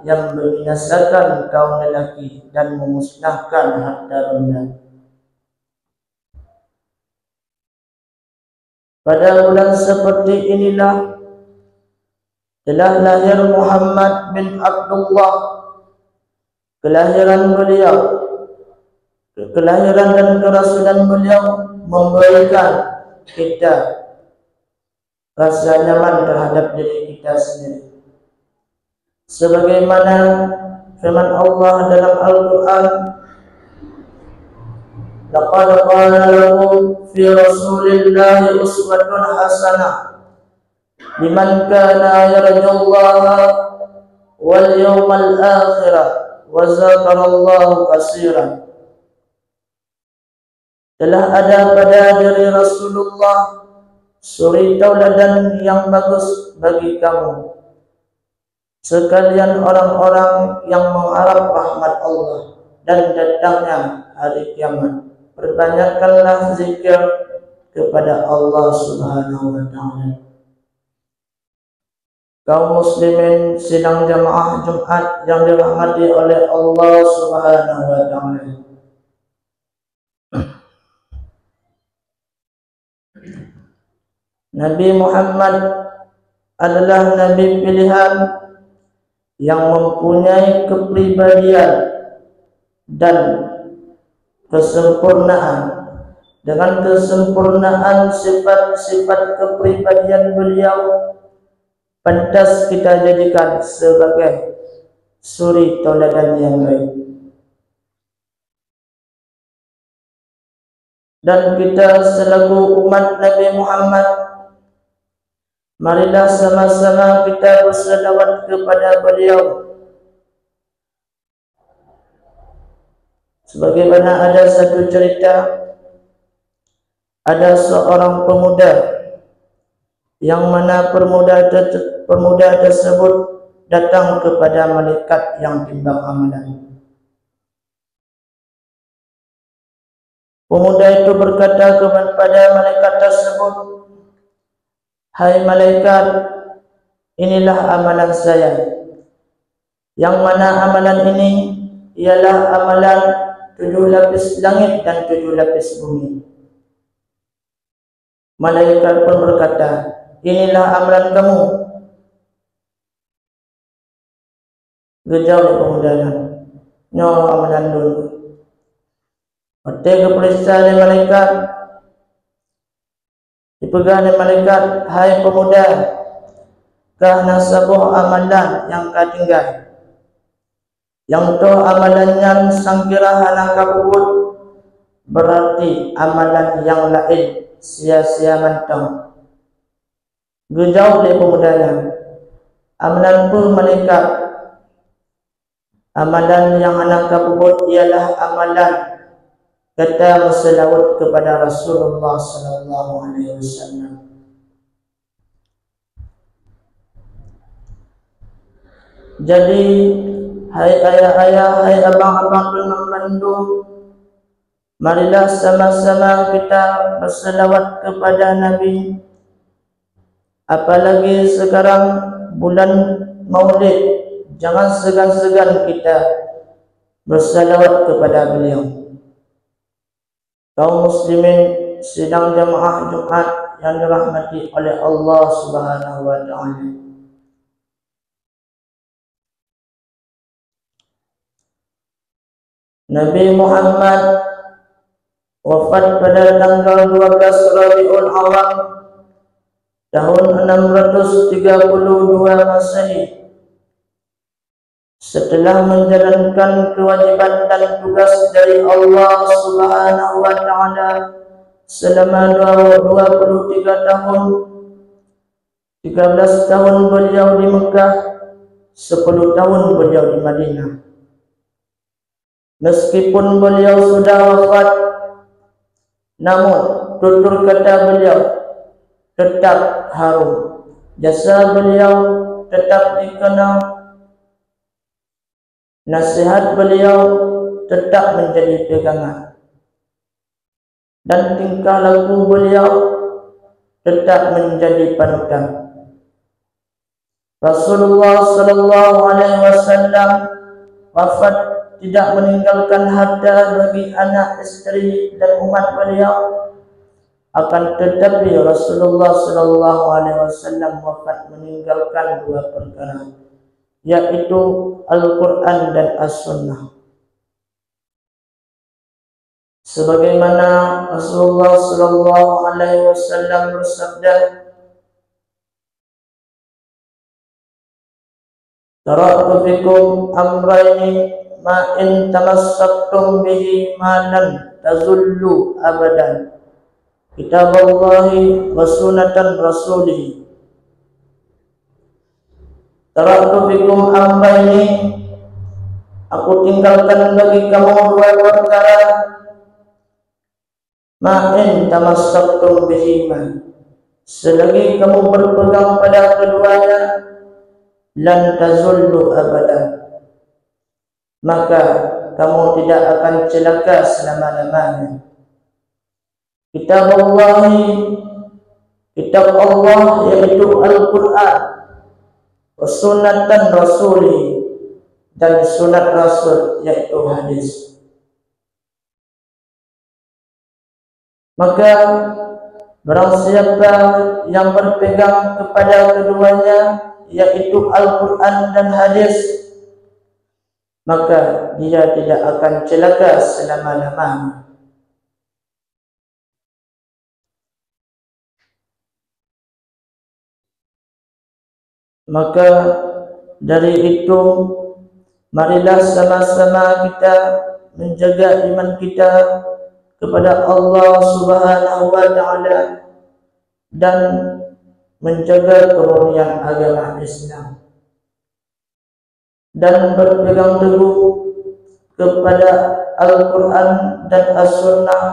yang membinasakan kaum lelaki dan memusnahkan harta benda. Pada bulan seperti inilah telah lahir Muhammad bin Abdullah. Kelahiran dan kerasulan beliau memberikan kita rasa nyaman terhadap diri kita sendiri. Sebagaimana firman Allah dalam Al-Quran, laqad kana lakum fi rasulillahi uswatun hasanah liman kana yarjullaha wal yawmal akhirah wa zakarallaha katsiran. Telah ada pada diri Rasulullah suri tauladan yang bagus bagi kamu, sekalian orang-orang yang mengharap rahmat Allah dan datangnya hari kiamat. Perbanyakkanlah zikir kepada Allah Subhanahu wa ta'ala. Kaum muslimin sidang jamaah Jumat yang dirahmati oleh Allah Subhanahu wa ta'ala. Nabi Muhammad adalah nabi pilihan yang mempunyai kepribadian dan kesempurnaan. Dengan kesempurnaan sifat-sifat kepribadian beliau pantas kita jadikan sebagai suri tauladan yang baik. Dan kita selaku umat Nabi Muhammad, marilah sama-sama kita berselawat kepada beliau. Sebagaimana ada satu cerita, ada seorang pemuda yang mana pemuda tersebut datang kepada malaikat yang timbang amalan. Pemuda itu berkata kepada malaikat tersebut, "Hai malaikat, inilah amalan saya. Yang mana amalan ini ialah amalan 7 lapis langit dan 7 lapis bumi." Malaikat pun berkata, "Inilah amalan kamu." Gejauh pemudanya, "Nyo amalan dulu." Ketika periksa oleh malaikat, dipegang oleh malaikat, "Hai pemuda, kerana sebuah amalan yang kau tinggal, yang tu amalannya sangkira halang kabut, berarti amalan yang lain sia-sia mantang." Gejauh oleh pemudanya, "Amalan pun malaikat, amalan yang halang kabut ialah amalan kata berselawat kepada Rasulullah sallallahu alaihi wasallam." Jadi, hai ayah-ayah, hai abang-abang dan membantu, marilah sama-sama kita berselawat kepada Nabi. Apalagi sekarang bulan Maulid, jangan segan-segan kita berselawat kepada beliau. Kaum muslimin sidang jamaah Jumat yang dirahmati oleh Allah Subhanahu wa ta'ala. Nabi Muhammad wafat pada tanggal 12 Rabiul Awal tahun 632 Masehi. Setelah menjalankan kewajiban dan tugas dari Allah Subhanahu wa ta'ala selama 23 tahun, 13 tahun beliau di Mekah, 10 tahun beliau di Madinah. Meskipun beliau sudah wafat, namun tutur kata beliau tetap harum. Jasa beliau tetap dikenal. Nasihat beliau tetap menjadi pegangan. Dan tingkah laku beliau tetap menjadi panutan. Rasulullah sallallahu alaihi wasallam wafat tidak meninggalkan harta bagi anak, istri dan umat beliau. Akan tetapi Rasulullah sallallahu alaihi wasallam wafat meninggalkan dua perkara, yaitu Al-Quran dan As-Sunnah. Sebagaimana Rasulullah sallallahu alaihi wasallam bersabda, "Taraktu fikum amrayni ma in tamassaktum bihi ma lam tazullu abadan, kitaballahi wa sunnatan rasulih." Taraktu fikum amrayni, aku tinggalkan bagi kamu dua perkara, ma in tamassaktum bihima, selagi kamu berpegang pada keduanya, lan tazullu abada, maka kamu tidak akan celaka selama-lamanya. Kitab Allah yaitu Al-Quran, sunnatan rasuli, dan sunat Rasul yaitu hadis. Maka barang siapa yang berpegang kepada keduanya, yaitu Al-Quran dan hadis, maka dia tidak akan celaka selama-lamanya. Maka dari itu, marilah sama-sama kita menjaga iman kita kepada Allah Subhanahu wa Ta'ala dan menjaga kemurnian agama Islam, dan berpegang teguh kepada Al-Quran dan As-Sunnah,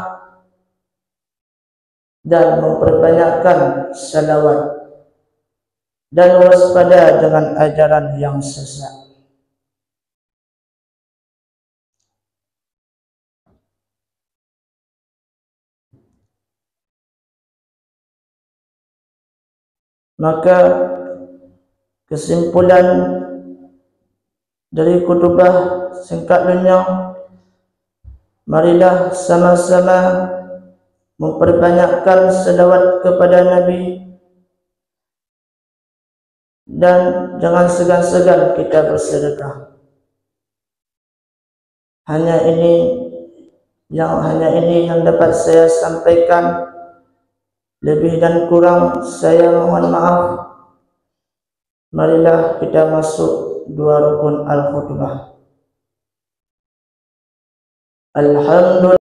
dan memperbanyakkan salawat, dan waspada dengan ajaran yang sesat. Maka kesimpulan dari khutbah singkatnya, marilah sama-sama memperbanyakkan selawat kepada Nabi, dan jangan segan-segan kita bersedekah. Hanya ini yang dapat saya sampaikan. Lebih dan kurang saya mohon maaf. Marilah kita masuk dua rukun al-khutbah. Alhamdulillah.